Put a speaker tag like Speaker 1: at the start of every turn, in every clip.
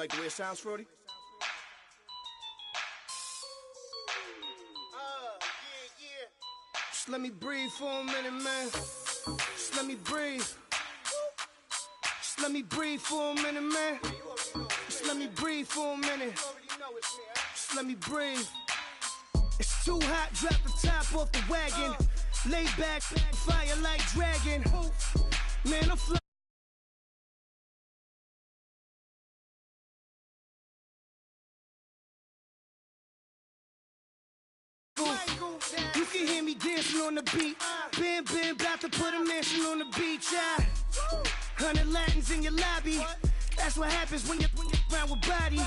Speaker 1: like the way it sounds, Frody? Just let me breathe for a minute, man. Just let me breathe. Just let me breathe for a minute, man. Just let me breathe for a minute. Just let me breathe. It's too hot, drop the top off the wagon. Lay back, fire like dragon. Man, I'm flying. You can hear me dancing on the beat. Bam, bam, about to put a mansion on the beach. 100 Latins in your lobby. That's what happens when you're around with body.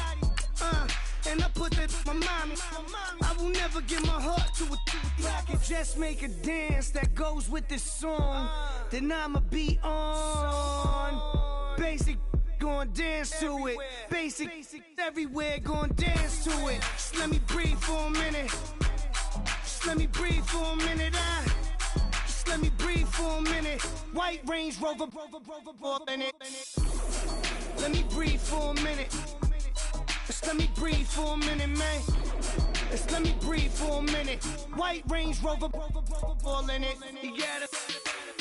Speaker 1: And I put that my mommy. I will never give my heart to a I can just make a dance that goes with this song. Then I'ma be on. Basic, gon' dance to it. Basic, everywhere, gon' dance to it. Just let me breathe for a minute. Just let me breathe for a minute. Just let me breathe for a minute. White Range Rover, in it. Let me breathe for a minute. Just let me breathe for a minute, man. Just let me breathe for a minute. White Range Rover, all in it. You gotta,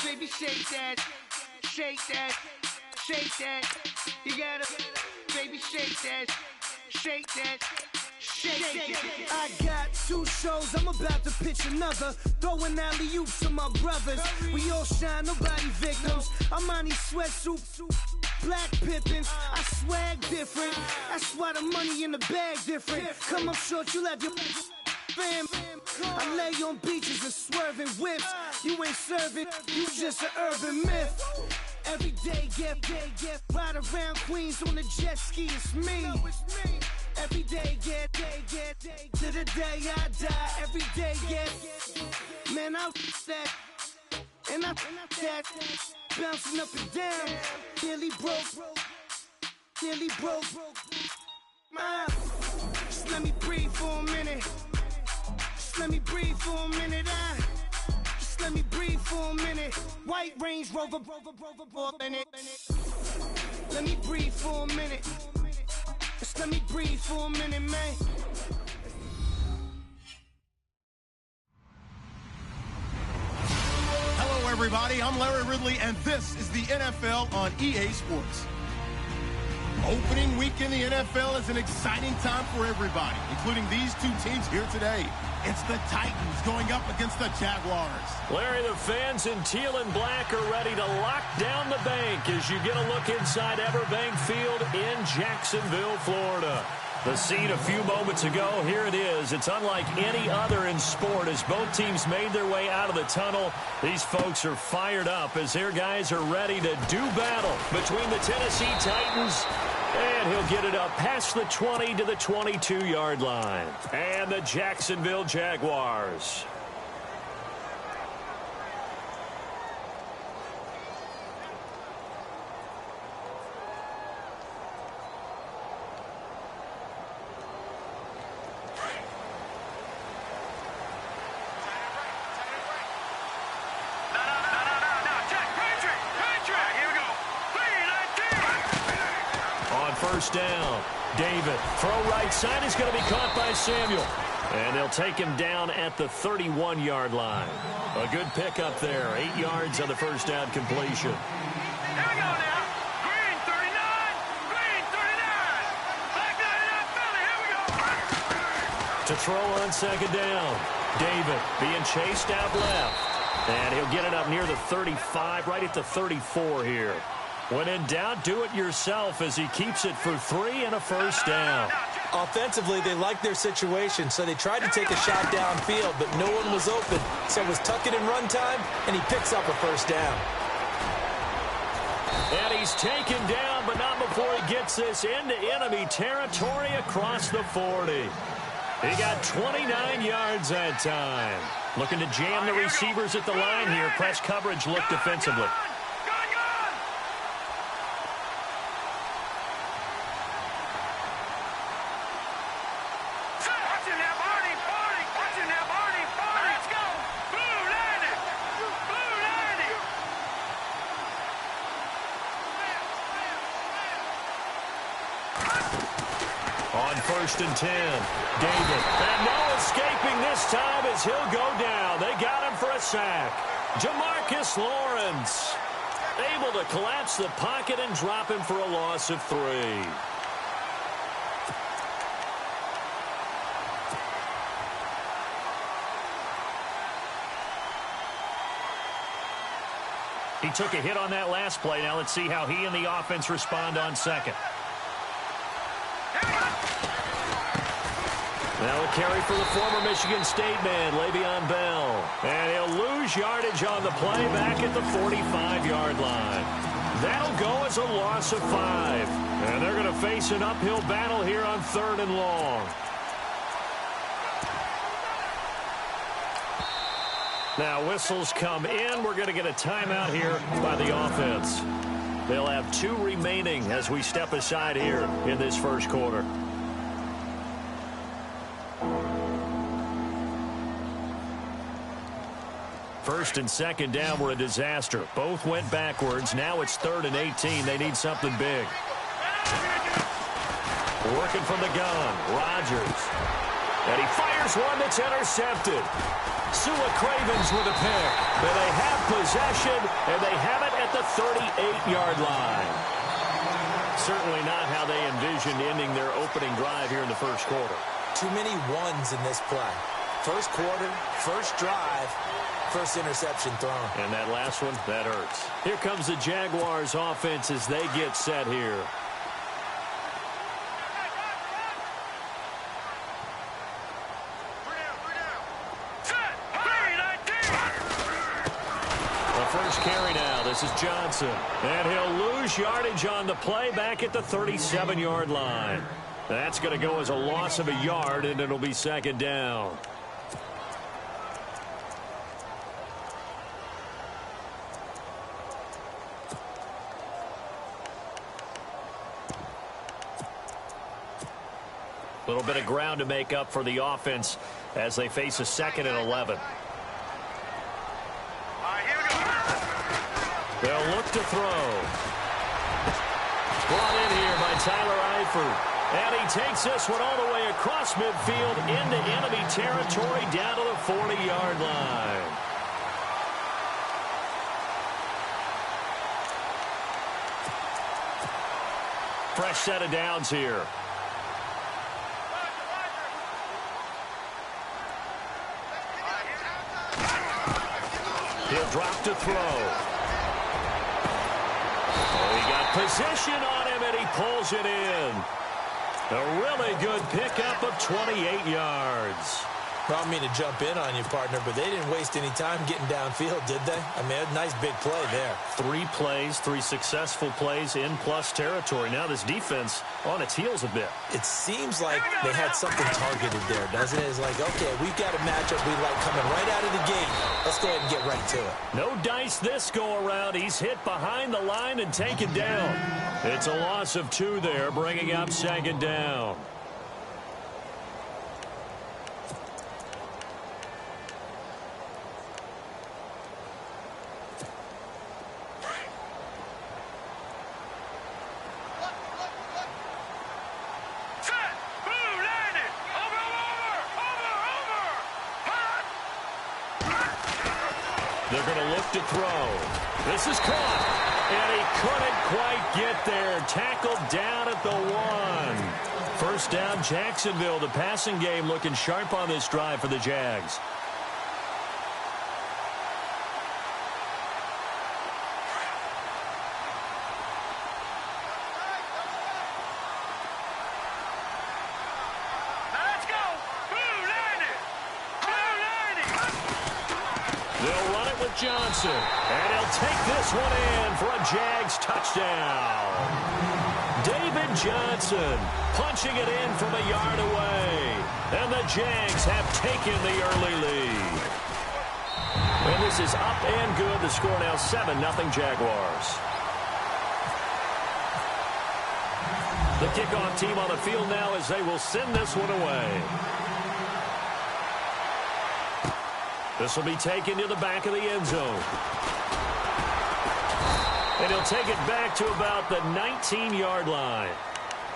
Speaker 1: baby, shake that, shake that, shake that. You gotta, baby, shake that, shake that. I got 2 shows, I'm about to pitch another. Throwing alley-oops to my brothers. We all shine, nobody victims. I'm on these sweatsuits, black pippins. I swag different. That's why the money in the bag different. Come up short, you left your fam. I lay on beaches and swerving whips. You ain't serving, you just an urban myth. Every day, get ride around Queens on the jet ski, it's me. Every day, get to the day I die. Every day, get man, I that and I that bouncing up and down. Nearly broke. Just let me breathe for a minute. Just let me breathe for a minute. Just let me breathe for a minute. White Range Rover, in it. Let me breathe for a minute. Just let me breathe for a minute, man.
Speaker 2: Hello, everybody. I'm Larry Ridley, and this is the NFL on EA Sports. Opening week in the NFL is an exciting time for everybody, including these 2 teams here today. It's the Titans going up against the Jaguars.
Speaker 3: Larry, the fans in teal and black are ready to lock down the bank as you get a look inside Everbank Field in Jacksonville, Florida. The scene a few moments ago, here it is. It's unlike any other in sport as both teams made their way out of the tunnel. These folks are fired up as their guys are ready to do battle between the Tennessee Titans. And he'll get it up past the 20 to the 22-yard line. And the Jacksonville Jaguars. First down. David, throw right side is going to be caught by Samuel. And they'll take him down at the 31-yard line. A good pickup there. 8 yards on the first down completion.
Speaker 4: Here we go now. Green 39. Green 39. Black 99 Philly. Here we go.
Speaker 3: To throw on second down. David being chased out left. And he'll get it up near the 35, right at the 34 here. When in doubt, do it yourself as he keeps it for 3 and a first down.
Speaker 5: Offensively, they liked their situation, so they tried to take a shot downfield, but no one was open. So it was tuck it in run time, and he picks up a first down.
Speaker 3: And he's taken down, but not before he gets this into enemy territory across the 40. He got 29 yards that time. Looking to jam the receivers at the line here. Press coverage look defensively. On 1st and 10, David. And no escaping this time as he'll go down. They got him for a sack. Jamarcus Lawrence able to collapse the pocket and drop him for a loss of 3. He took a hit on that last play. Now let's see how he and the offense respond on second. Now a carry for the former Michigan State man, Le'Veon Bell. And he'll lose yardage on the play back at the 45-yard line. That'll go as a loss of 5. And they're going to face an uphill battle here on 3rd and long. Now whistles come in. We're going to get a timeout here by the offense. They'll have 2 remaining as we step aside here in this first quarter. First and second down were a disaster. Both went backwards. Now it's 3rd and 18. They need something big. Working from the gun. Rodgers. And he fires one that's intercepted. Sua Cravens with a pick. But they have possession, and they have it at the 38-yard line. Certainly not how they envisioned ending their opening drive here in the first quarter.
Speaker 5: Too many ones in this play. First quarter, first drive, first interception thrown.
Speaker 3: And that last one, that hurts. Here comes the Jaguars offense as they get set here. First carry now. This is Johnson. And he'll lose yardage on the play back at the 37-yard line. That's going to go as a loss of a yard, and it'll be second down. A little bit of ground to make up for the offense as they face a 2nd and 11. They'll look to throw. Brought in here by Tyler Eifert. And he takes this one all the way across midfield into enemy territory down to the 40-yard line. Fresh set of downs here. He'll drop to throw. Oh, he got position on him, and he pulls it in. A really good pickup of 28 yards.
Speaker 5: I don't mean to jump in on you, partner, but they didn't waste any time getting downfield, did they? I mean, a nice big play there.
Speaker 3: 3 plays, 3 successful plays in plus territory. Now this defense on its heels a bit.
Speaker 5: It seems like they had something targeted there, doesn't it? It's like, okay, we've got a matchup we like coming right out of the gate. Let's go ahead and get right to it.
Speaker 3: No dice this go-around. He's hit behind the line and taken down. It's a loss of 2 there, bringing up second down. They're going to look to throw. This is caught. And he couldn't quite get there. Tackled down at the 1. First down, Jacksonville. The passing game looking sharp on this drive for the Jags. Johnson, and he'll take this one in for a Jags touchdown. David Johnson punching it in from a yard away, and the Jags have taken the early lead. And this is up and good. The score now 7-0 Jaguars. The kickoff team on the field now as they will send this one away. This will be taken to the back of the end zone. And he'll take it back to about the 19-yard line.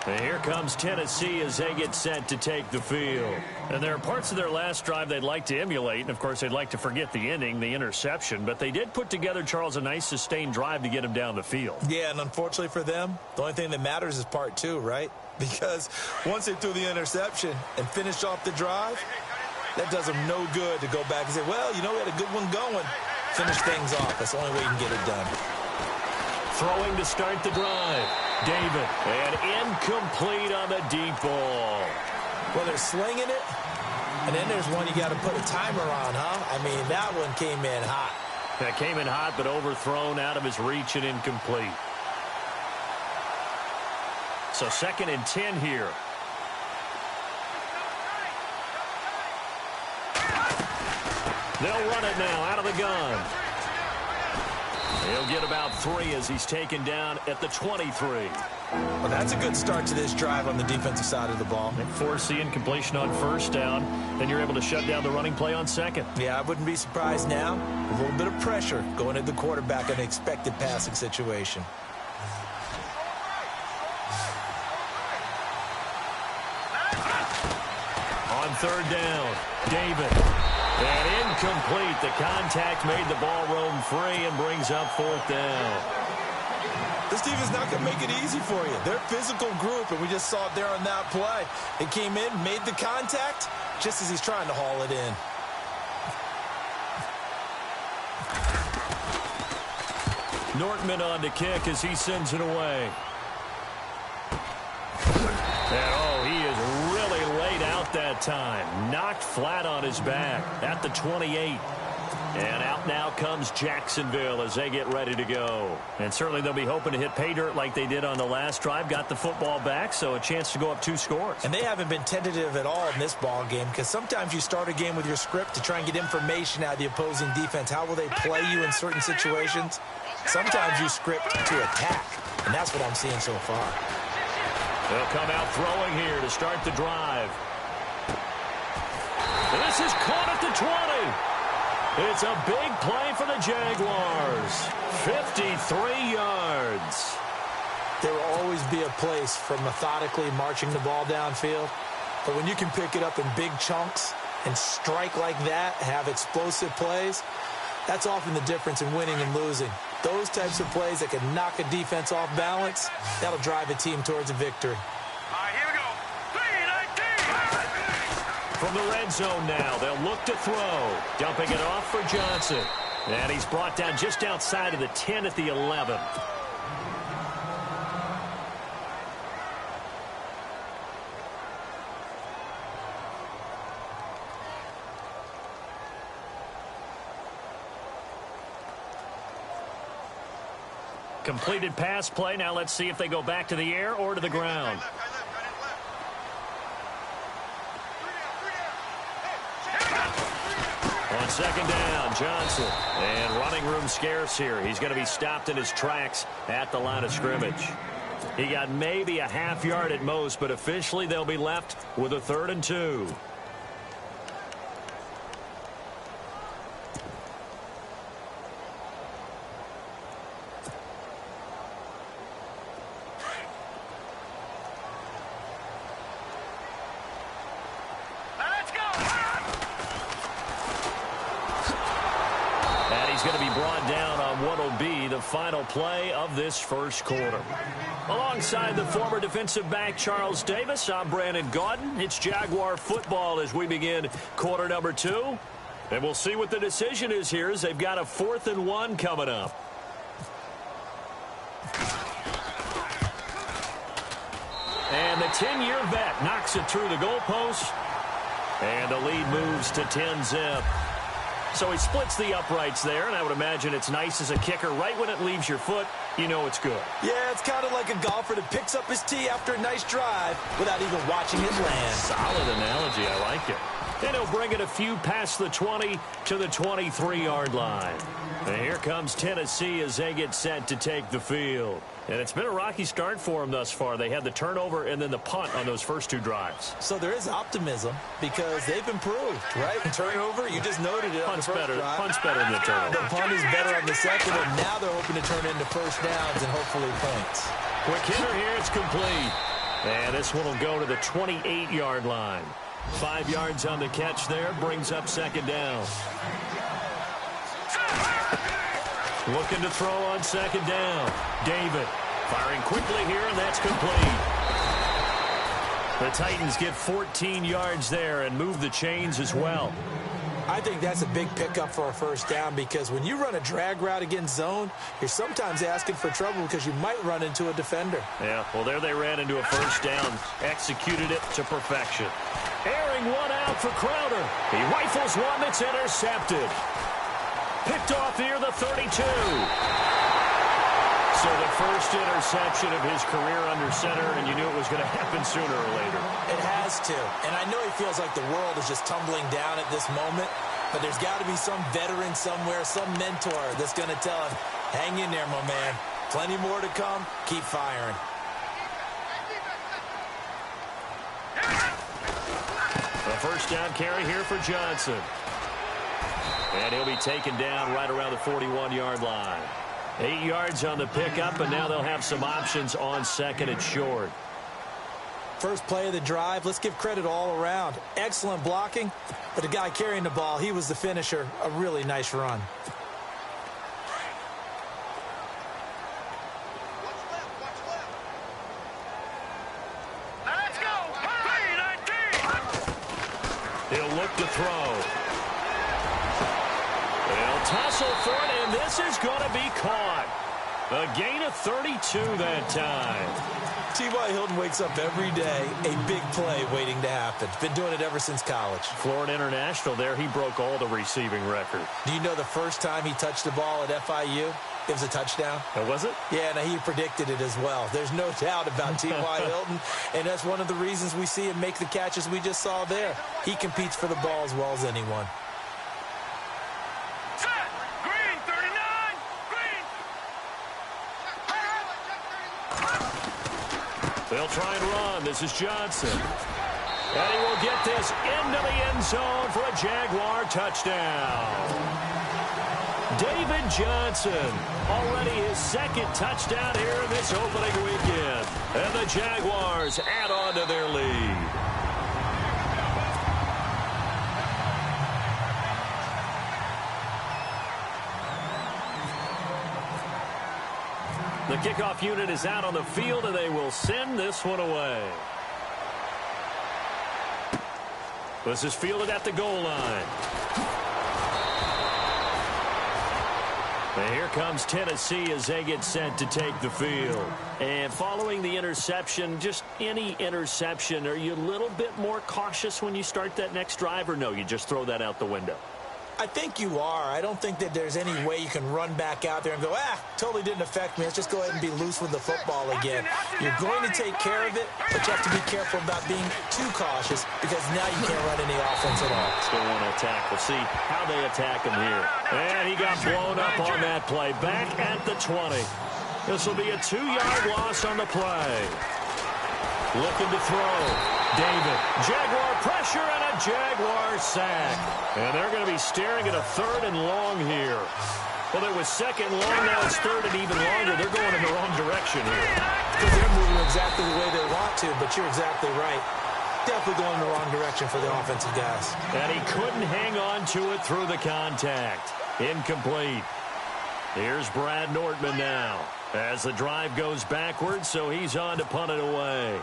Speaker 3: And here comes Tennessee as they get set to take the field. And there are parts of their last drive they'd like to emulate, and of course they'd like to forget the ending, the interception, but they did put together, Charles, a nice sustained drive to get him down the field.
Speaker 5: Yeah, and unfortunately for them, the only thing that matters is part two, right? Because once they threw the interception and finished off the drive, that does them no good to go back and say, well, you know, we had a good one going. Finish things off. That's the only way you can get it done.
Speaker 3: Throwing to start the drive. David, and incomplete on the deep ball.
Speaker 5: Well, they're slinging it, and then there's one you got to put a timer on, huh? I mean, that one came in hot.
Speaker 3: That came in hot, but overthrown out of his reach and incomplete. So 2nd and 10 here. They'll run it now out of the gun. He'll get about 3 as he's taken down at the 23.
Speaker 5: Well, that's a good start to this drive on the defensive side of the ball.
Speaker 3: They force the incompletion on 1st down, then you're able to shut down the running play on 2nd.
Speaker 5: Yeah, I wouldn't be surprised now. A little bit of pressure going at the quarterback in an expected passing situation.
Speaker 3: On 3rd down, David. And incomplete. The contact made the ball roam free and brings up 4th down.
Speaker 5: This team is not going to make it easy for you. They're a physical group, and we just saw it there on that play. It came in, made the contact, just as he's trying to haul it in.
Speaker 3: Nortman on to kick as he sends it away. And, oh, he is really laid out that time. Knocked flat on his back at the 28. And out now comes Jacksonville as they get ready to go. And certainly they'll be hoping to hit pay dirt like they did on the last drive. Got the football back, so a chance to go up 2 scores.
Speaker 5: And they haven't been tentative at all in this ball game, because sometimes you start a game with your script to try and get information out of the opposing defense. How will they play you in certain situations? Sometimes you script to attack, and that's what I'm seeing so far.
Speaker 3: They'll come out throwing here to start the drive. And this is caught at the 20. It's a big play for the Jaguars. 53 yards.
Speaker 5: There will always be a place for methodically marching the ball downfield. But when you can pick it up in big chunks and strike like that, have explosive plays, that's often the difference in winning and losing. Those types of plays that can knock a defense off balance, that'll drive a team towards a victory.
Speaker 4: All right, here we go. 3-19.
Speaker 3: From the red zone now, they'll look to throw. Dumping it off for Johnson. And he's brought down just outside of the 10 at the 11. Completed pass play. Now let's see if they go back to the air or to the ground. On 2nd down, Johnson. And running room scarce here. He's going to be stopped in his tracks at the line of scrimmage. He got maybe a half yard at most, but officially they'll be left with a 3rd and 2. He's going to be brought down on what will be the final play of this first quarter. Alongside the former defensive back Charles Davis, I'm Brandon Gaudin. It's Jaguar football as we begin quarter number 2. And we'll see what the decision is here as they've got a 4th and 1 coming up. And the 10-year vet knocks it through the goalpost. And the lead moves to 10-zip. So he splits the uprights there, and I would imagine it's nice as a kicker. Right when it leaves your foot, you know it's good.
Speaker 5: Yeah, it's kind of like a golfer that picks up his tee after a nice drive without even watching it land.
Speaker 3: Solid analogy. I like it. And he'll bring it a few past the 20 to the 23-yard line. And here comes Tennessee as they get set to take the field. And it's been a rocky start for them thus far. They had the turnover and then the punt on those first 2 drives.
Speaker 5: So there is optimism because they've improved, right? Turnover, you just noted it.
Speaker 3: Punt's better than the turnover.
Speaker 5: The punt is better on the second, and now they're hoping to turn into first downs and hopefully points.
Speaker 3: Quick hitter here, it's complete. And this one will go to the 28-yard line. 5 yards on the catch there, brings up second down. Looking to throw on second down. David firing quickly here, and that's complete. The Titans get 14 yards there and move the chains as well.
Speaker 5: I think that's a big pickup for a first down, because when you run a drag route against zone, you're sometimes asking for trouble because you might run into a defender.
Speaker 3: Yeah, well, there they ran into a first down, executed it to perfection. Airing one out for Crowder. He rifles one that's intercepted. Picked off near the 32. So the first interception of his career under center, and you knew it was going to happen sooner or later.
Speaker 5: It has to. And I know he feels like the world is just tumbling down at this moment, but there's got to be some veteran somewhere, some mentor that's going to tell him, hang in there, my man. Plenty more to come. Keep firing.
Speaker 3: A first down carry here for Johnson. And he'll be taken down right around the 41-yard line. 8 yards on the pickup, and now they'll have some options on second and short.
Speaker 5: First play of the drive, let's give credit all around. Excellent blocking, but the guy carrying the ball, he was the finisher. A really nice run.
Speaker 4: Let's go.
Speaker 3: He'll look to throw. They'll tussle for it, and this is going to be caught. A gain of 32 that time.
Speaker 5: T.Y. Hilton wakes up every day, a big play waiting to happen. Been doing it ever since college.
Speaker 3: Florida International there, he broke all the receiving records.
Speaker 5: Do you know the first time he touched the ball at FIU? It was a touchdown.
Speaker 3: Oh, was it?
Speaker 5: Yeah, and he predicted it as well. There's no doubt about T.Y. Hilton, and that's one of the reasons we see him make the catches we just saw there. He competes for the ball as well as anyone.
Speaker 3: They'll try and run. This is Johnson. And he will get this into the end zone for a Jaguar touchdown. David Johnson, already his second touchdown here in this opening weekend. And the Jaguars add on to their lead. The kickoff unit is out on the field, and they will send this one away. This is fielded at the goal line. And here comes Tennessee as they get set to take the field. And following the interception, just any interception, are you a little bit more cautious when you start that next drive, or no, you just throw that out the window?
Speaker 5: I think you are. I don't think that there's any way you can run back out there and go, totally didn't affect me. Let's just go ahead and be loose with the football again. You're going to take care of it, but you have to be careful about being too cautious, because now you can't run any offense at all.
Speaker 3: Still want to attack. We'll see how they attack him here. And he got blown up on that play. Back at the 20. This will be a 2-yard loss on the play. Looking to throw. David. Jaguar pressure and a Jaguar sack. And they're going to be staring at a 3rd and long here. Well, it was 2nd long, now it's 3rd and even longer. They're going in the wrong direction here.
Speaker 5: Because they're moving exactly the way they want to, but you're exactly right. Definitely going in the wrong direction for the offensive guys.
Speaker 3: And he couldn't hang on to it through the contact. Incomplete. Here's Brad Nortman now as the drive goes backwards, so he's on to punt it away.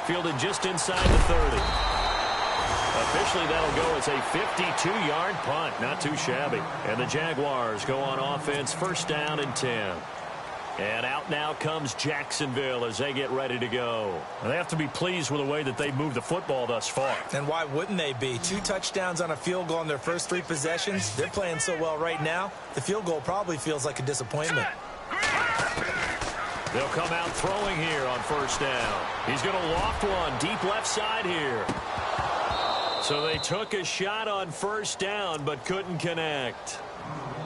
Speaker 3: Fielded just inside the 30. Officially, that'll go as a 52-yard punt. Not too shabby. And the Jaguars go on offense, 1st down and 10. And out now comes Jacksonville as they get ready to go. They have to be pleased with the way that they've moved the football thus far.
Speaker 5: And why wouldn't they be? 2 touchdowns on a field goal in their first 3 possessions. They're playing so well right now, the field goal probably feels like a disappointment.
Speaker 3: They'll come out throwing here on 1st down. He's going to loft one deep left side here. So they took a shot on 1st down but couldn't connect.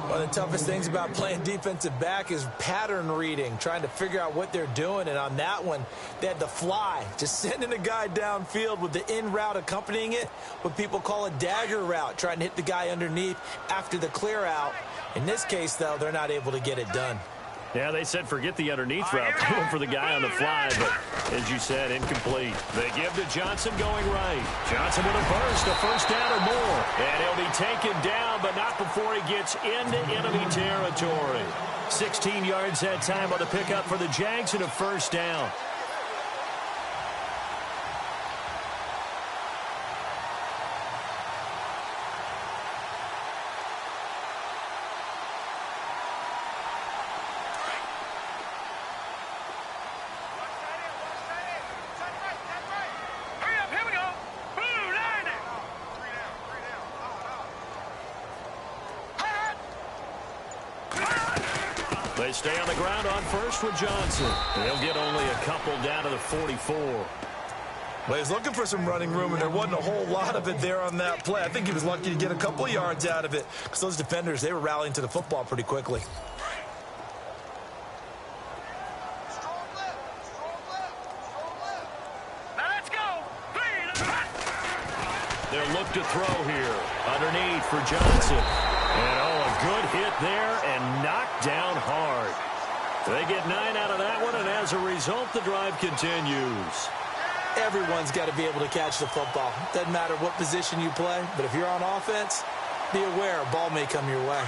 Speaker 5: One of the toughest things about playing defensive back is pattern reading, trying to figure out what they're doing. And on that one, they had the fly, just sending a guy downfield with the in route accompanying it, what people call a dagger route, trying to hit the guy underneath after the clear out. In this case, though, they're not able to get it done.
Speaker 3: Yeah, they said forget the underneath route, going for the guy on the fly, but as you said, incomplete. They give to Johnson going right. Johnson with a burst, a first down or more. And he'll be taken down, but not before he gets into enemy territory. 16 yards that time on the pickup for the Jags and a first down. They stay on the ground on first with Johnson. They'll get only a couple down to the 44.
Speaker 5: Well, he's looking for some running room, and there wasn't a whole lot of it there on that play. I think he was lucky to get a couple of yards out of it because those defenders, they were rallying to the football pretty quickly.
Speaker 4: Now let's go.
Speaker 3: They'll look to throw here. Underneath for Johnson. And, a good hit there and knocked down hard. They get 9 out of that one, and as a result, the drive continues.
Speaker 5: Everyone's got to be able to catch the football. Doesn't matter what position you play, but if you're on offense, be aware a ball may come your way.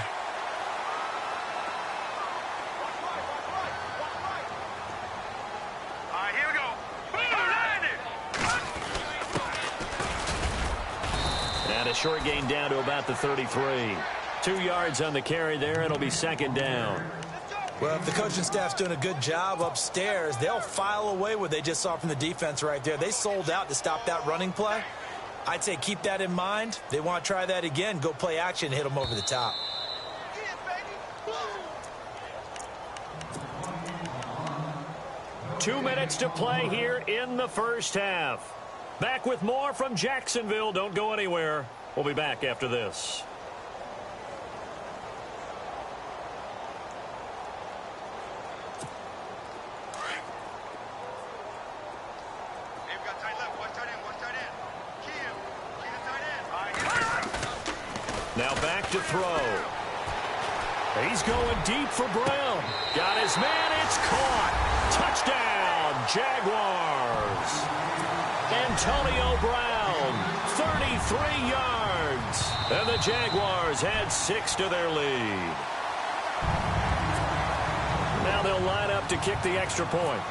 Speaker 4: All right, here we go.
Speaker 3: And a short gain down to about the 33. 2 yards on the carry there. It'll be second down.
Speaker 5: Well, if the coaching staff's doing a good job upstairs, they'll file away what they just saw from the defense right there. They sold out to stop that running play. I'd say keep that in mind. They want to try that again. Go play action, hit them over the top.
Speaker 3: 2 minutes to play here in the first half. Back with more from Jacksonville. Don't go anywhere. We'll be back after this. Now back to throw. He's going deep for Brown. Got his man. It's caught. Touchdown, Jaguars. Antonio Brown, 33 yards. And the Jaguars add 6 to their lead. Now they'll line up to kick the extra point.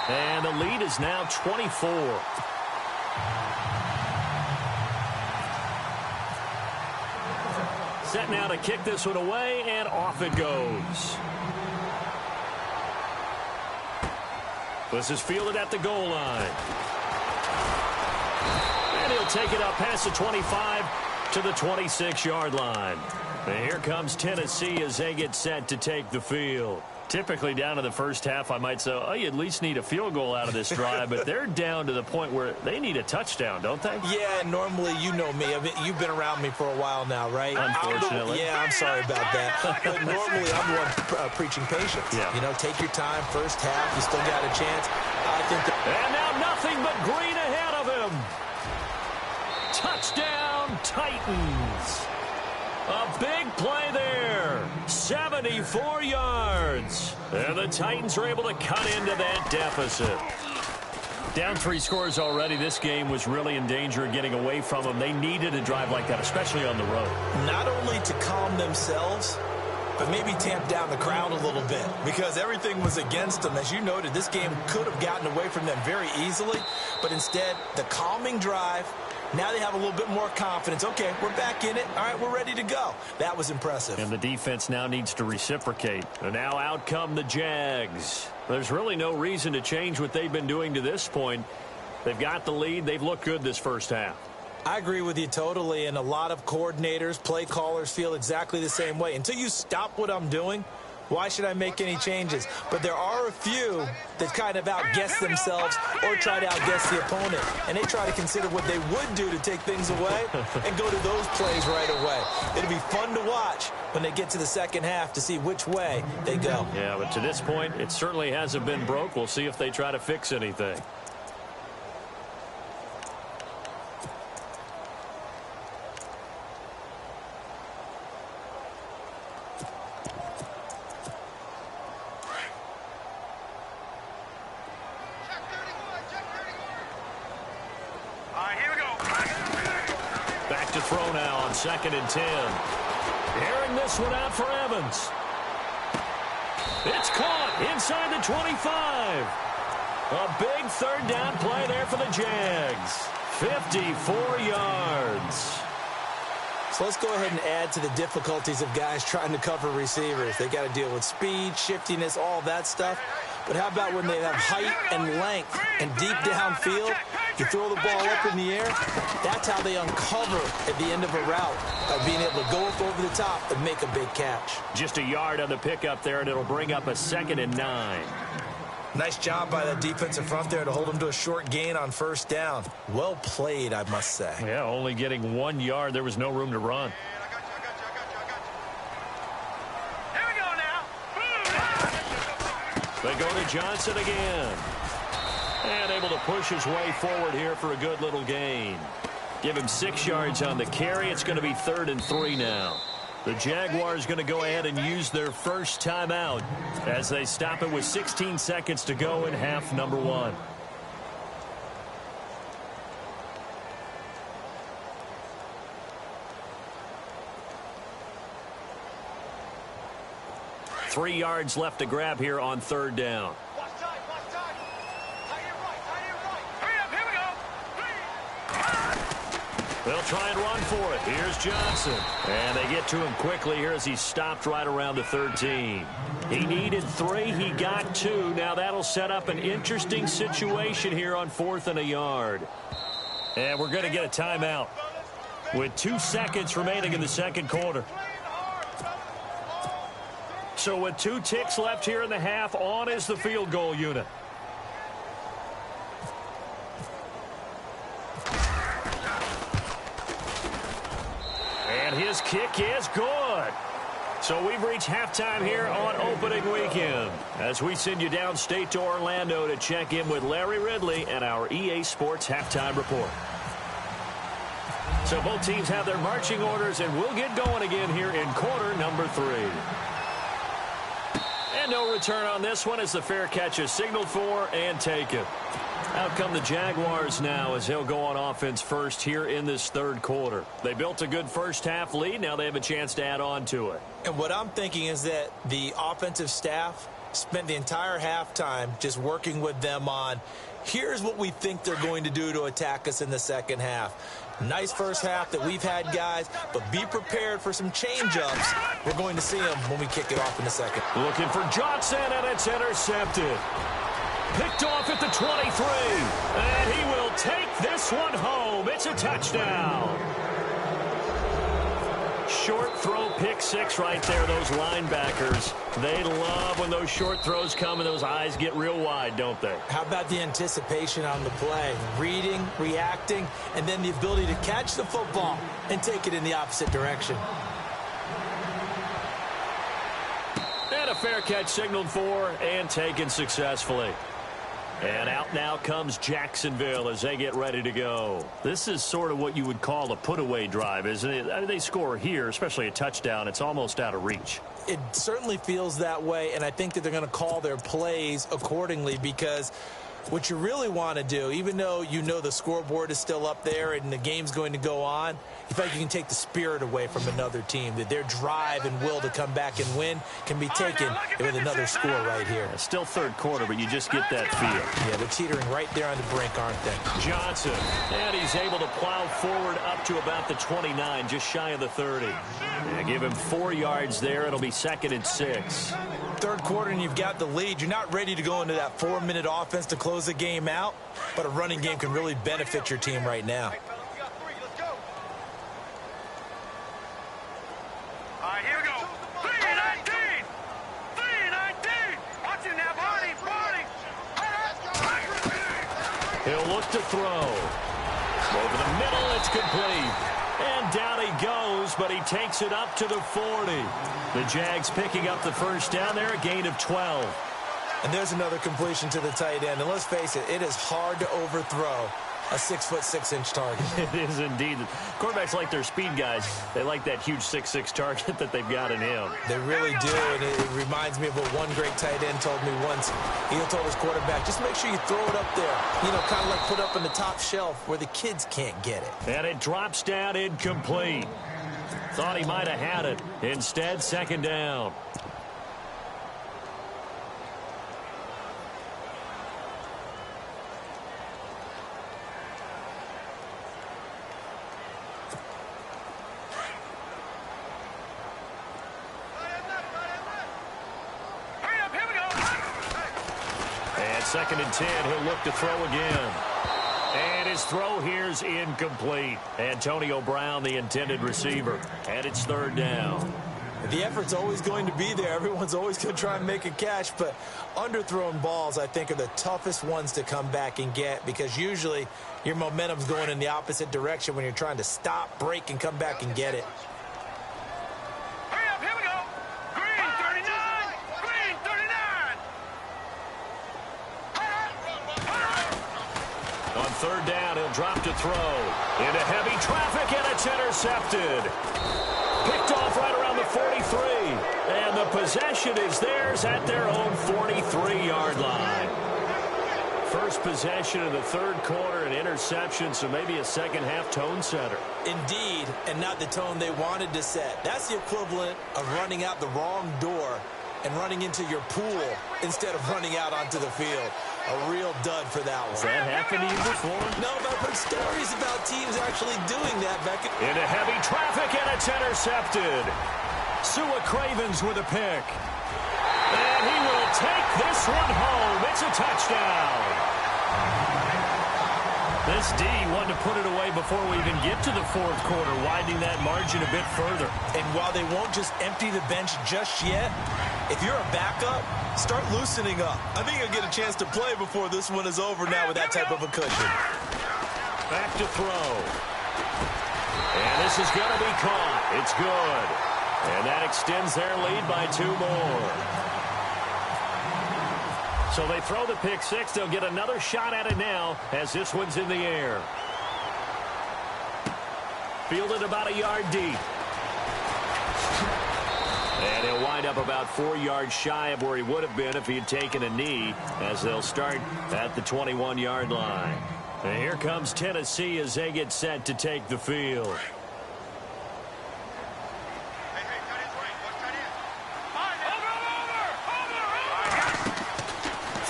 Speaker 3: And the lead is now 24. Set now to kick this one away, and off it goes. This is fielded at the goal line. And he'll take it up past the 25 to the 26-yard line. And here comes Tennessee as they get set to take the field. Typically down to the first half, I might say, oh, you at least need a field goal out of this drive, but they're down to the point where they need a touchdown, don't they?
Speaker 5: Yeah, normally, you know me. You've been around me for a while now, right?
Speaker 3: Unfortunately.
Speaker 5: I'm sorry about that. But normally, I'm the one preaching patience.
Speaker 3: Yeah.
Speaker 5: You know, take your time, first half, you still got a chance. I think
Speaker 3: and now nothing but green ahead of him. Touchdown, Titans. A big play there. 74 yards. And the Titans are able to cut into that deficit. Down 3 scores already. This game was really in danger of getting away from them. They needed a drive like that, especially on the road.
Speaker 5: Not only to calm themselves, but maybe tamp down the crowd a little bit because everything was against them. As you noted, this game could have gotten away from them very easily, but instead, the calming drive. Now they have a little bit more confidence. Okay, we're back in it. All right, we're ready to go. That was impressive.
Speaker 3: And the defense now needs to reciprocate. And now out come the Jags. There's really no reason to change what they've been doing to this point. They've got the lead. They've looked good this first half.
Speaker 5: I agree with you totally, and a lot of coordinators, play callers feel exactly the same way. Until you stop what I'm doing, Why should I make any changes? But there are a few that kind of outguess themselves or try to outguess the opponent. And they try to consider what they would do to take things away and go to those plays right away. It'll be fun to watch when they get to the second half to see which way they go.
Speaker 3: Yeah, but to this point, it certainly hasn't been broke. We'll see if they try to fix anything. Throw now on 2nd and 10. Airing this one out for Evans. It's caught inside the 25. A big third down play there for the Jags. 54 yards.
Speaker 5: So let's go ahead and add to the difficulties of guys trying to cover receivers. They got to deal with speed, shiftiness, all that stuff. But how about when they have height and length and deep downfield? You throw the ball up in the air, that's how they uncover at the end of a route, by being able to go up over the top and make a big catch.
Speaker 3: Just a yard on the pickup there, and it'll bring up a 2nd and 9.
Speaker 5: Nice job by the defensive front there to hold them to a short gain on 1st down. Well played, I must say.
Speaker 3: Yeah, only getting 1 yard. There was no room to run.
Speaker 4: Here we go now.
Speaker 3: They go to Johnson again. And able to push his way forward here for a good little gain. Give him 6 yards on the carry. It's going to be 3rd and 3 now. The Jaguars going to go ahead and use their first timeout as they stop it with 16 seconds to go in half number 1. Three yards left to grab here on 3rd down. They'll try and run for it. Here's Johnson. And they get to him quickly here as he stopped right around the 13. He needed 3. He got 2. Now that'll set up an interesting situation here on 4th and a yard. And we're going to get a timeout with 2 seconds remaining in the second quarter. So with 2 ticks left here in the half, on is the field goal unit. And his kick is good. So we've reached halftime here on opening weekend as we send you downstate to Orlando to check in with Larry Ridley and our EA Sports halftime report. So both teams have their marching orders, and we'll get going again here in quarter number 3. And no return on this one as the fair catch is signaled for and taken. Out come the Jaguars now as they'll go on offense first here in this 3rd quarter. They built a good first half lead. Now they have a chance to add on to it.
Speaker 5: And what I'm thinking is that the offensive staff spent the entire halftime just working with them on, here's what we think they're going to do to attack us in the second half. Nice first half that we've had, guys, but be prepared for some change-ups. We're going to see them when we kick it off in the second.
Speaker 3: Looking for Johnson, and it's intercepted. Picked off at the 23, and he will take this one home. It's a touchdown. Short throw, pick 6 right there. Those linebackers, they love when those short throws come and those eyes get real wide, don't they?
Speaker 5: How about the anticipation on the play? Reading, reacting, and then the ability to catch the football and take it in the opposite direction.
Speaker 3: And a fair catch signaled for and taken successfully. And out now comes Jacksonville as they get ready to go. This is sort of what you would call a put-away drive, isn't it? I mean, they score here, especially a touchdown. It's almost out of reach.
Speaker 5: It certainly feels that way, and I think that they're going to call their plays accordingly, because what you really want to do, even though you know the scoreboard is still up there and the game's going to go on, you feel like you can take the spirit away from another team, that their drive and will to come back and win can be taken with another score right here.
Speaker 3: It's still 3rd quarter, but you just get that feel.
Speaker 5: Yeah, they're teetering right there on the brink, aren't they?
Speaker 3: Johnson, and he's able to plow forward up to about the 29, just shy of the 30. And give him 4 yards there. It'll be 2nd and 6.
Speaker 5: 3rd quarter and you've got the lead. You're not ready to go into that 4-minute offense to close the game out, but a running game can really benefit your team right now.
Speaker 4: All right, here we go. 3, 19, 3,
Speaker 3: to throw. Over the middle, it's complete. And down he goes, but he takes it up to the 40. The Jags picking up the first down there, a gain of 12.
Speaker 5: And there's another completion to the tight end. And let's face it, it is hard to overthrow a 6'6" target.
Speaker 3: It is indeed. Quarterbacks like their speed guys. They like that huge 6'6" target that they've got in him.
Speaker 5: They really do, and it reminds me of what one great tight end told me once. He told his quarterback, just make sure you throw it up there. You know, kind of like put up in the top shelf where the kids can't get it.
Speaker 3: And it drops down incomplete. Thought he might have had it. Instead, second down. Second and 10, he'll look to throw again. And his throw here's incomplete. Antonio Brown, the intended receiver. And it's third down.
Speaker 5: The effort's always going to be there. Everyone's always going to try and make a catch, but underthrown balls, I think, are the toughest ones to come back and get because usually your momentum's going in the opposite direction when you're trying to stop, break, and come back and get it.
Speaker 3: Third down, he'll drop to throw. Into heavy traffic, and it's intercepted. Picked off right around the 43. And the possession is theirs at their own 43-yard line. First possession of the third quarter, an interception, so maybe a second-half tone setter.
Speaker 5: Indeed, and not the tone they wanted to set. That's the equivalent of running out the wrong door and running into your pool instead of running out onto the field. A real dud for that one.
Speaker 3: Has that happened to you before?
Speaker 5: No, but I've heard stories about teams actually doing that back in...
Speaker 3: Into heavy traffic, and it's intercepted. Sua Cravens with a pick. And he will take this one home. It's a touchdown. This D wanted to put it away before we even get to the fourth quarter, widening that margin a bit further.
Speaker 5: And while they won't just empty the bench just yet, if you're a backup, start loosening up. I think you'll get a chance to play before this one is over now with that type of a cushion.
Speaker 3: Back to throw. And this is going to be caught. It's good. And that extends their lead by 2 more. So they throw the pick six. They'll get another shot at it now as this one's in the air. Fielded about a yard deep. And he'll wind up about 4 yards shy of where he would have been if he had taken a knee, as they'll start at the 21-yard line. And here comes Tennessee as they get set to take the field.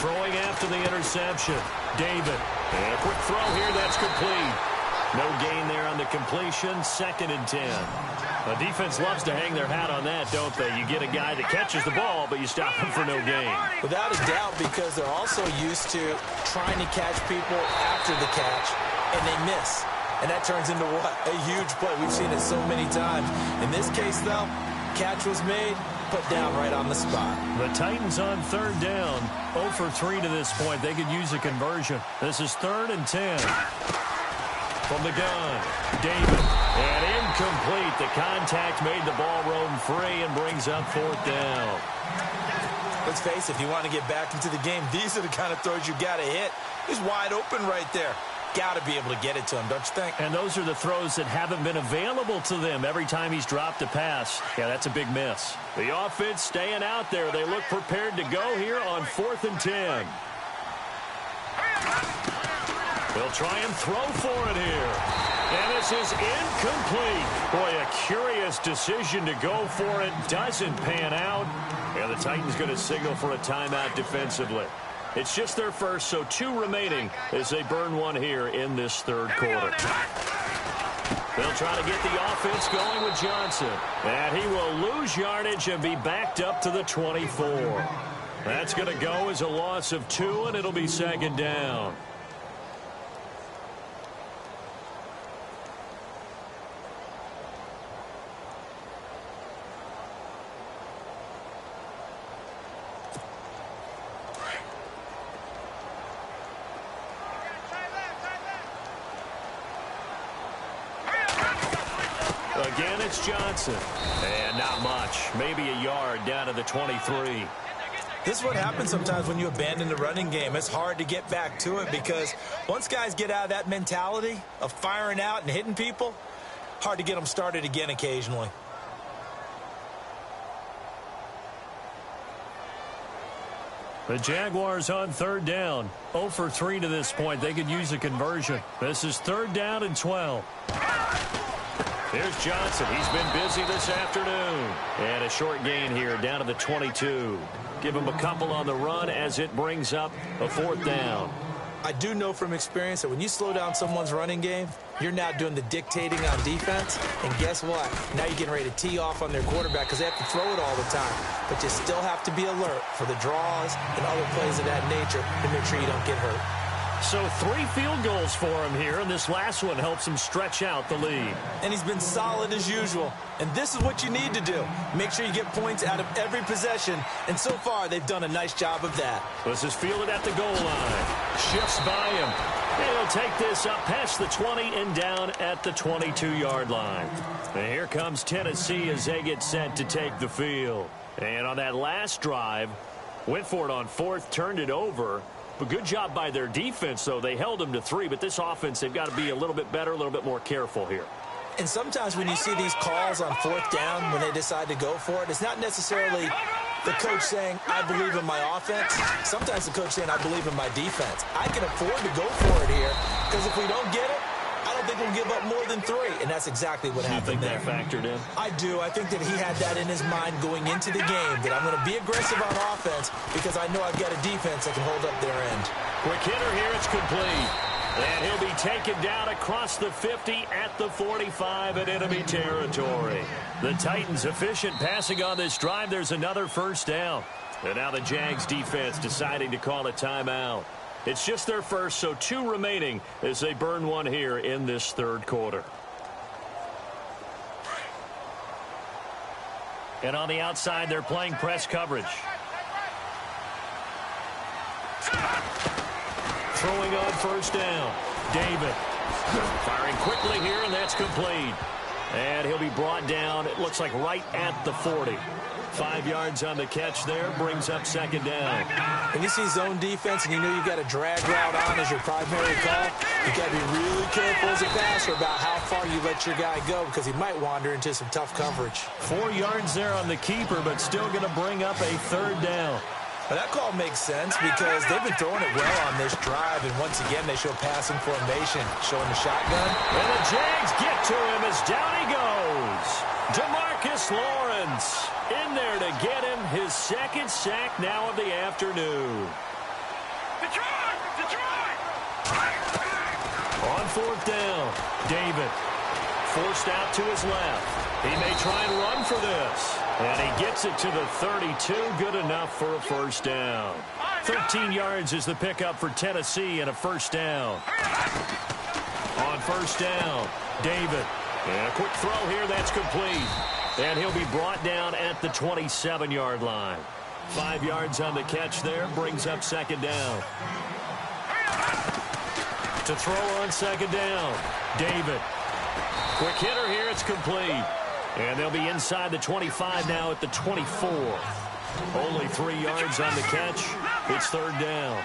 Speaker 3: Throwing after the interception. David. And a quick throw here. That's complete. No gain there on the completion. 2nd and 10. The defense loves to hang their hat on that, don't they? You get a guy that catches the ball, but you stop him for no gain.
Speaker 5: Without a doubt, because they're also used to trying to catch people after the catch, and they miss. And that turns into what? A huge play. We've seen it so many times. In this case, though, catch was made, put down right on the spot.
Speaker 3: The Titans on third down. 0 for 3 to this point. They could use a conversion. This is 3rd and 10. From the gun, David. And incomplete. The contact made the ball roam free and brings up 4th down.
Speaker 5: Let's face it, if you want to get back into the game, these are the kind of throws you got to hit. He's wide open right there. Got to be able to get it to him, don't you think?
Speaker 3: And those are the throws that haven't been available to them every time he's dropped a pass. Yeah, that's a big miss. The offense staying out there. They look prepared to go here on 4th and 10. They'll try and throw for it here. And this is incomplete. Boy, a curious decision to go for it. Doesn't pan out. And the Titans going to signal for a timeout defensively. It's just their first, so 2 remaining as they burn one here in this 3rd quarter. They'll try to get the offense going with Johnson. And he will lose yardage and be backed up to the 24. That's going to go as a loss of 2, and it'll be 2nd down. it's Johnson. And not much. Maybe a yard down to the 23.
Speaker 5: This is what happens sometimes when you abandon the running game. It's hard to get back to it because once guys get out of that mentality of firing out and hitting people, hard to get them started again occasionally.
Speaker 3: The Jaguars on third down. 0 for 3 to this point. They could use a conversion. This is third down and 12. Here's Johnson. He's been busy this afternoon. And a short gain here down to the 22. Give him a couple on the run as it brings up a fourth down.
Speaker 5: I do know from experience that when you slow down someone's running game, you're now doing the dictating on defense. And guess what? Now you're getting ready to tee off on their quarterback because they have to throw it all the time. But you still have to be alert for the draws and other plays of that nature to make sure you don't get hurt.
Speaker 3: So 3 field goals for him here, and this last one helps him stretch out the lead.
Speaker 5: And he's been solid as usual. And this is what you need to do. Make sure you get points out of every possession. And so far, they've done a nice job of that.
Speaker 3: This is fielded at the goal line. Shifts by him. And he'll take this up past the 20 and down at the 22-yard line. And here comes Tennessee as they get set to take the field. And on that last drive, went for it on fourth, turned it over. But good job by their defense, though. They held them to 3, but this offense, they've got to be a little bit better, a little bit more careful here.
Speaker 5: And sometimes when you see these calls on fourth down, when they decide to go for it, it's not necessarily the coach saying, I believe in my offense. Sometimes the coach saying, I believe in my defense. I can afford to go for it here because if we don't get it, I don't think we'll give up more than 3. And that's exactly what happened there.
Speaker 3: You think that factored in?
Speaker 5: I do. I think that he had that in his mind going into the game, that I'm going to be aggressive on offense because I know I've got a defense that can hold up their end.
Speaker 3: Quick hitter here. It's complete. And he'll be taken down across the 50 at the 45 in enemy territory. The Titans efficient passing on this drive. There's another first down. And now the Jags defense deciding to call a timeout. It's just their first, so 2 remaining as they burn one here in this third quarter. And on the outside, they're playing press coverage. Throwing on first down. David firing quickly here, and that's complete. And he'll be brought down, it looks like right at the 40. 5 yards on the catch there, brings up second down.
Speaker 5: When you see zone defense and you know you've got a drag route on as your primary call, you've got to be really careful as a passer about how far you let your guy go because he might wander into some tough coverage.
Speaker 3: 4 yards there on the keeper, but still going to bring up a third down.
Speaker 5: Well, that call makes sense because they've been throwing it well on this drive, and once again they show passing formation, showing the shotgun.
Speaker 3: And the Jags get to him as down he goes. DeMarcus Lawrence in there to get him his second sack now of the afternoon.
Speaker 4: Detroit! Detroit!
Speaker 3: On fourth down, David forced out to his left. He may try and run for this. And he gets it to the 32. Good enough for a first down. 13 yards is the pickup for Tennessee and a first down. On first down, David. And a quick throw here, that's complete. And he'll be brought down at the 27-yard line. 5 yards on the catch there, brings up second down. To throw on second down, David. Quick hitter here, it's complete. And they'll be inside the 25 now at the 24. Only 3 yards on the catch. It's third down.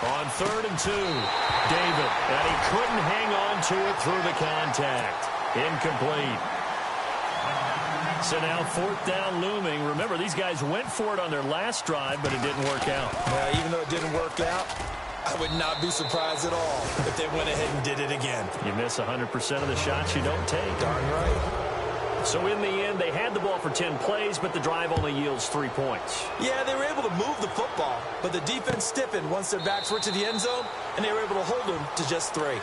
Speaker 3: On 3rd and 2, David. And he couldn't hang on to it through the contact. Incomplete. So now 4th down looming. Remember, these guys went for it on their last drive, but it didn't work out.
Speaker 5: Yeah, even though it didn't work out, I would not be surprised at all if they went ahead and did it again.
Speaker 3: You miss 100% of the shots you don't take.
Speaker 5: Darn right.
Speaker 3: So in the end, they had the ball for 10 plays, but the drive only yields 3 points.
Speaker 5: Yeah, they were able to move the football, but the defense stiffened once their backs were to the end zone, and they were able to hold them to just 3.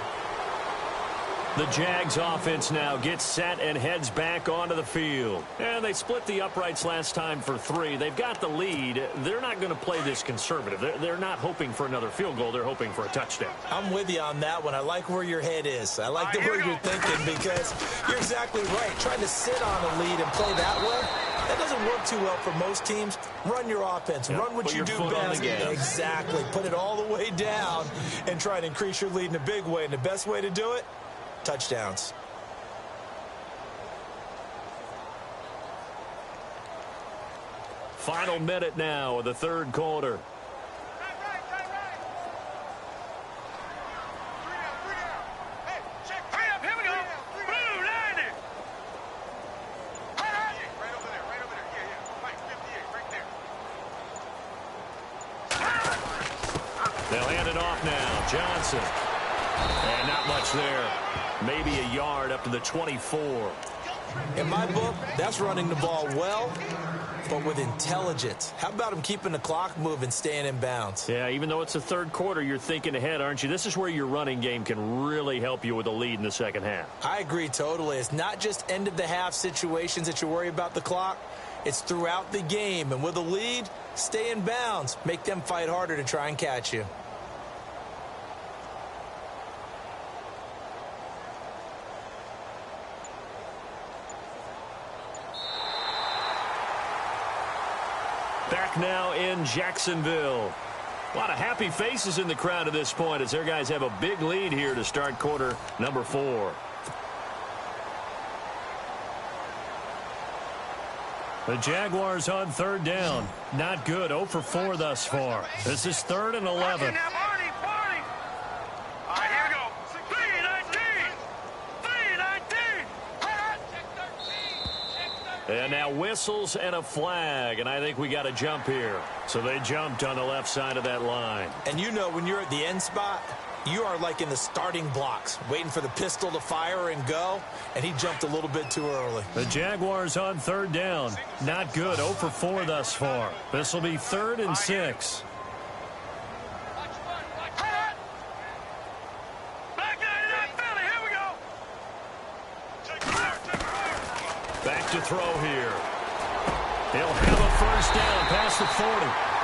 Speaker 3: The Jags offense now gets set and heads back onto the field. And they split the uprights last time for 3. They've got the lead. They're not going to play this conservative. They're not hoping for another field goal. They're hoping for a touchdown.
Speaker 5: I'm with you on that one. I like where your head is. I like the way you're thinking because you're exactly right. Trying to sit on a lead and play that way, That doesn't work too well for most teams. Run your offense.
Speaker 3: Yep.
Speaker 5: Run what you do best. Exactly. Put it all the way down and try to increase your lead in a big way. And the best way to do it, touchdowns.
Speaker 3: Final minute now of the third quarter. They'll hand it off now. Johnson. And not much there. Maybe a yard up to the 24.
Speaker 5: In my book, that's running the ball well, but with intelligence. How about him keeping the clock moving, staying in bounds?
Speaker 3: Yeah, even though it's the third quarter, you're thinking ahead, aren't you? This is where your running game can really help you with a lead in the second half.
Speaker 5: I agree totally. It's not just end-of-the-half situations that you worry about the clock. It's throughout the game. And with a lead, stay in bounds. Make them fight harder to try and catch you.
Speaker 3: Back now in Jacksonville. A lot of happy faces in the crowd at this point as their guys have a big lead here to start quarter number 4. The Jaguars on third down. Not good. 0 for 4 thus far. This is 3rd and 11. And now whistles and a flag, and I think we got a jump here. So they jumped on the left side of that line.
Speaker 5: And you know, when you're at the end spot, you are like in the starting blocks, waiting for the pistol to fire and go, and he jumped a little bit too early.
Speaker 3: The Jaguars on third down. Not good. 0 for 4 thus far. This will be 3rd and 6. Back to throw here. He'll have a first down past the 40.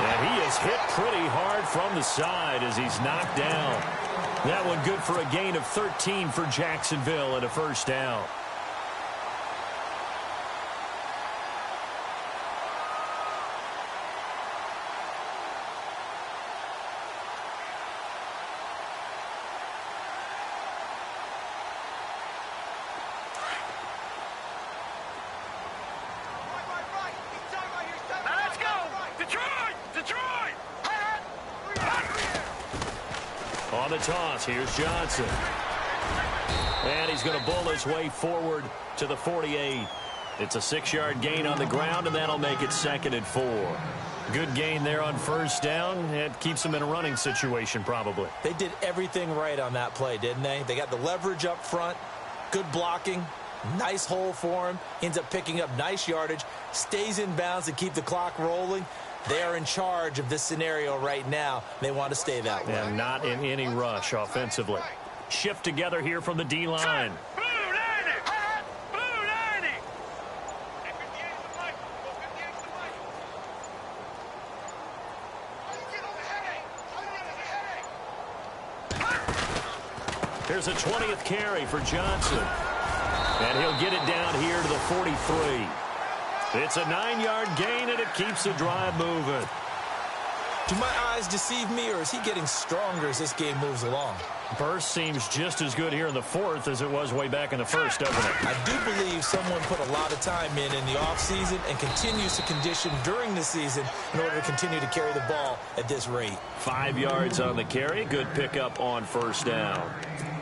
Speaker 3: And he is hit pretty hard from the side as he's knocked down. That one good for a gain of 13 for Jacksonville and a first down. On the toss, here's Johnson. And he's going to bull his way forward to the 48. It's a 6-yard gain on the ground, and that'll make it 2nd and 4. Good gain there on first down. It keeps them in a running situation, probably.
Speaker 5: They did everything right on that play, didn't they? They got the leverage up front, good blocking, nice hole for him, ends up picking up nice yardage, stays in bounds to keep the clock rolling. They are in charge of this scenario right now. They want to stay that way.
Speaker 3: And not in any rush offensively. Shift together here from the D-line. Here's a 20th carry for Johnson. And he'll get it down here to the 43. It's a 9-yard gain, and it keeps the drive moving.
Speaker 5: Do my eyes deceive me, or is he getting stronger as this game moves along?
Speaker 3: Burst seems just as good here in the 4th as it was way back in the 1st, doesn't it?
Speaker 5: I do believe someone put a lot of time in the offseason and continues to condition during the season in order to continue to carry the ball at this rate.
Speaker 3: 5 yards on the carry. Good pickup on first down.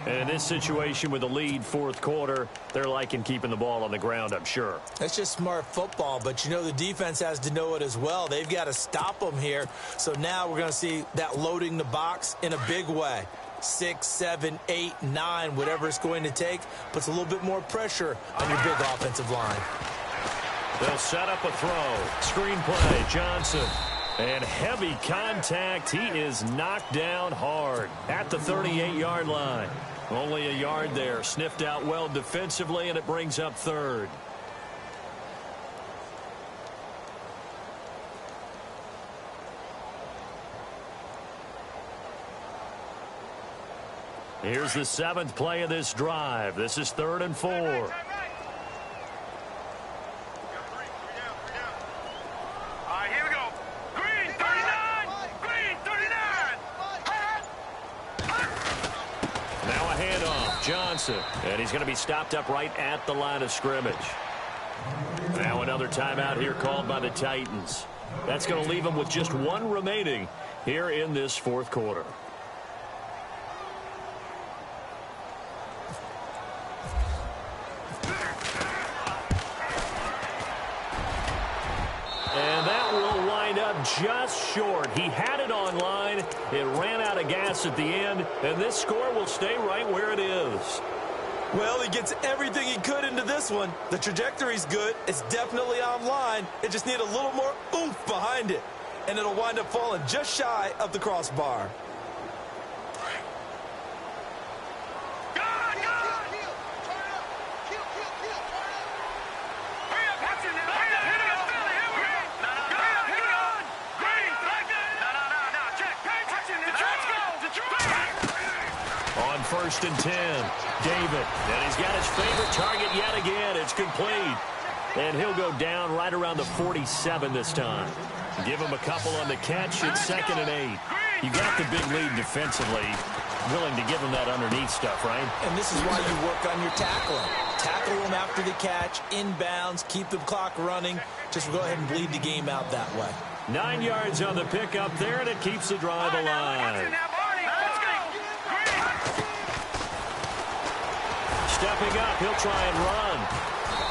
Speaker 3: And in this situation with the lead 4th quarter, they're liking keeping the ball on the ground, I'm sure.
Speaker 5: That's just smart football, but you know the defense has to know it as well. They've got to stop them here. So now we're going to see that loading the box in a big way. 6, 7, 8, 9, whatever it's going to take, puts a little bit more pressure on your big offensive line.
Speaker 3: They'll set up a throw. Screen play, Johnson. And heavy contact. He is knocked down hard at the 38-yard line. Only a yard there. Sniffed out well defensively, and it brings up 3rd. Here's the 7th play of this drive. This is 3rd and 4. Johnson. And he's going to be stopped up right at the line of scrimmage. Now another timeout here called by the Titans. That's going to leave them with just one remaining here in this fourth quarter. And that will wind up just short. He had it on line. It ran out of gas at the end, and this score will stay right where it is.
Speaker 5: Well, he gets everything he could into this one. The trajectory's good. It's definitely online. It just needs a little more oomph behind it, and it'll wind up falling just shy of the crossbar.
Speaker 3: First and 10. David. And he's got his favorite target yet again. It's complete. And he'll go down right around the 47 this time. Give him a couple on the catch. It's 2nd and 8. You got the big lead defensively. Willing to give him that underneath stuff, right?
Speaker 5: And this is why you work on your tackling. Tackle him after the catch, inbounds, keep the clock running. Just go ahead and bleed the game out that way.
Speaker 3: 9 yards on the pickup there, and it keeps the drive alive. Stepping up, he'll try and run.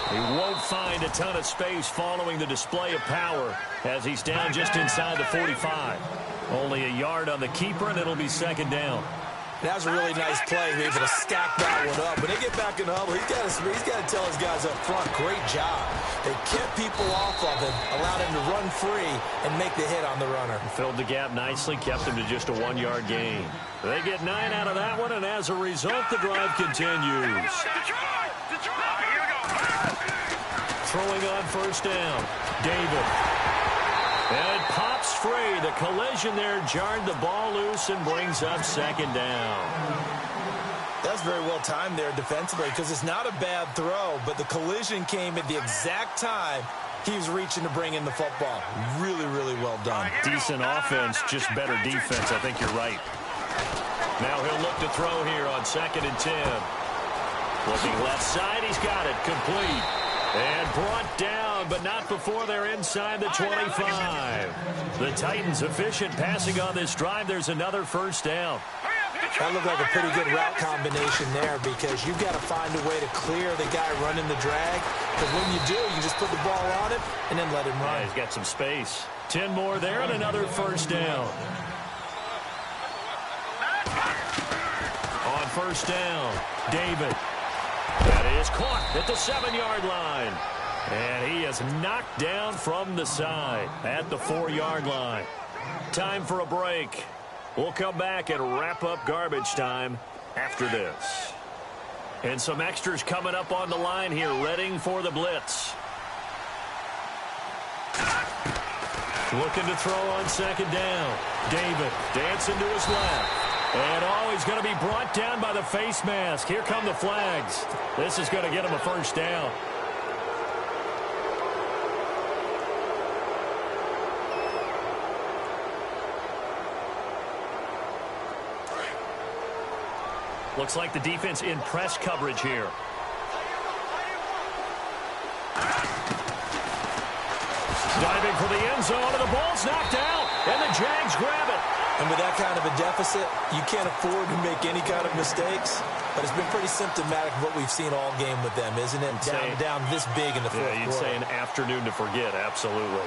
Speaker 3: He won't find a ton of space following the display of power as he's down just inside the 45. Only a yard on the keeper, and it'll be 2nd down.
Speaker 5: That was a really nice play. He was able to stack that one up. When they get back in the huddle, he's got to tell his guys up front, great job. They kept people off of him, allowed him to run free and make the hit on the runner.
Speaker 3: Filled the gap nicely, kept him to just a 1-yard gain. They get 9 out of that one, and as a result, the drive continues. Throwing on first down. David. And it pops free. The collision there jarred the ball loose and brings up 2nd down.
Speaker 5: That's very well timed there defensively because it's not a bad throw, but the collision came at the exact time he was reaching to bring in the football. Really, really well done.
Speaker 3: Decent offense, just better defense. I think you're right. Now he'll look to throw here on 2nd and 10. Looking left side, he's got it. Complete. And brought down, but not before they're inside the 25. The Titans efficient passing on this drive. There's another first down.
Speaker 5: That looked like a pretty good route combination there because you've got to find a way to clear the guy running the drag. Because when you do, you can just put the ball on him and then let him run.
Speaker 3: Yeah, he's got some space. 10 more there and another first down. On first down, David. That is caught at the 7-yard line. And he is knocked down from the side at the 4-yard line. Time for a break. We'll come back and wrap up garbage time after this. And some extras coming up on the line here, readying for the blitz. Looking to throw on 2nd down. David dancing to his left. And he's going to be brought down by the face mask. Here come the flags. This is going to get him a first down. Looks like the defense in press coverage here. Diving for the end zone, and the ball's knocked out, and the Jags grab it.
Speaker 5: And with that kind of a deficit, you can't afford to make any kind of mistakes. But it's been pretty symptomatic of what we've seen all game with them, isn't it? Down this big in the fourth quarter.
Speaker 3: You'd say an afternoon to forget, absolutely.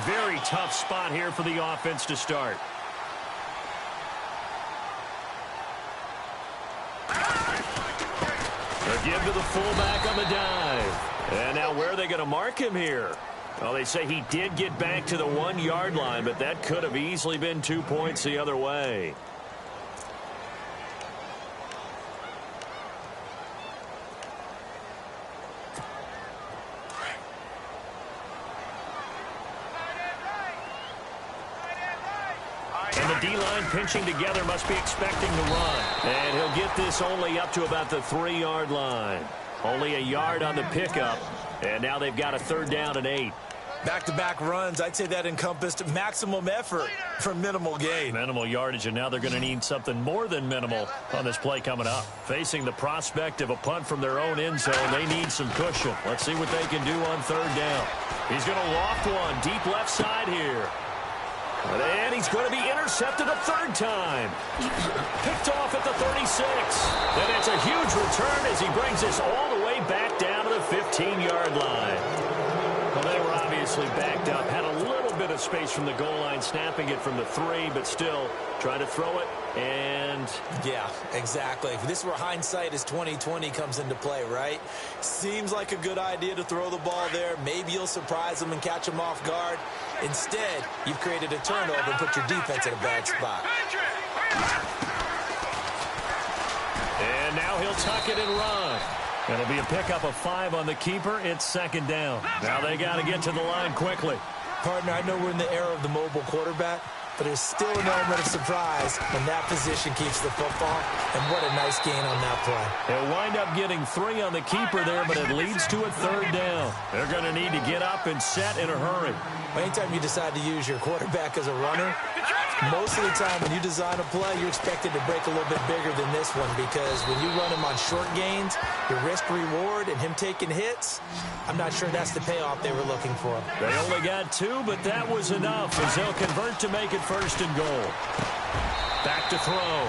Speaker 3: Very tough spot here for the offense to start. A give to the fullback on the dive. And now where are they going to mark him here? Well, they say he did get back to the 1-yard line, but that could have easily been 2 points the other way. And the D-line pinching together must be expecting to run. And he'll get this only up to about the 3-yard line. Only a yard on the pickup. And now they've got a 3rd down and 8.
Speaker 5: Back-to-back runs, I'd say that encompassed maximum effort for minimal gain.
Speaker 3: Minimal yardage, and now they're going to need something more than minimal on this play coming up. Facing the prospect of a punt from their own end zone, they need some cushion. Let's see what they can do on third down. He's going to loft one deep left side here. And he's going to be intercepted a third time. Picked off at the 36. And it's a huge return as he brings this all the way back down to the 15-yard line. Well, they were obviously backed up, had a little bit of space from the goal line, snapping it from the 3, but still trying to throw it, and...
Speaker 5: Yeah, exactly. If this were hindsight as 2020 comes into play, right? Seems like a good idea to throw the ball there. Maybe you'll surprise them and catch them off guard. Instead, you've created a turnover and put your defense in a bad spot.
Speaker 3: And now he'll tuck it and run. It'll be a pickup of 5 on the keeper. It's second down. Now they got to get to the line quickly.
Speaker 5: Partner, I know we're in the era of the mobile quarterback, but there's still an element of surprise when that position keeps the football, and what a nice gain on that play.
Speaker 3: They'll wind up getting 3 on the keeper there, but it leads to a third down. They're going to need to get up and set in a hurry.
Speaker 5: Anytime you decide to use your quarterback as a runner, most of the time when you design a play, you're expected to break a little bit bigger than this one, because when you run him on short gains, your risk-reward and him taking hits, I'm not sure that's the payoff they were looking for.
Speaker 3: They only got 2, but that was enough as they'll convert to make it first and goal. Back to throw.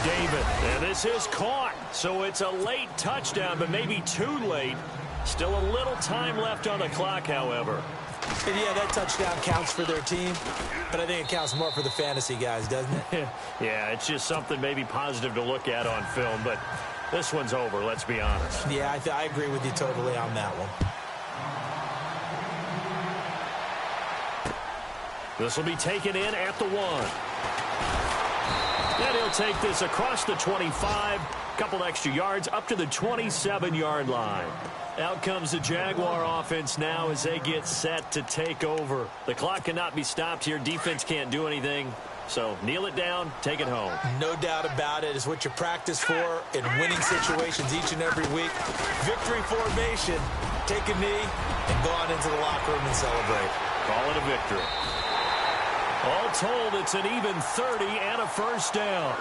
Speaker 3: David, and this is caught, so it's a late touchdown, but maybe too late. Still a little time left on the clock, however.
Speaker 5: And yeah, that touchdown counts for their team, but I think it counts more for the fantasy guys, doesn't it?
Speaker 3: Yeah, it's just something maybe positive to look at on film, but this one's over, let's be honest.
Speaker 5: Yeah, I agree with you totally on that one.
Speaker 3: This will be taken in at the 1. And he'll take this across the 25, couple extra yards up to the 27-yard line. Out comes the Jaguar offense now as they get set to take over. The clock cannot be stopped here. Defense can't do anything. So kneel it down, take it home.
Speaker 5: No doubt about it. It's what you practice for in winning situations each and every week. Victory formation. Take a knee and go on into the locker room and celebrate.
Speaker 3: Call it a victory. All told, it's an even 30 and a first down.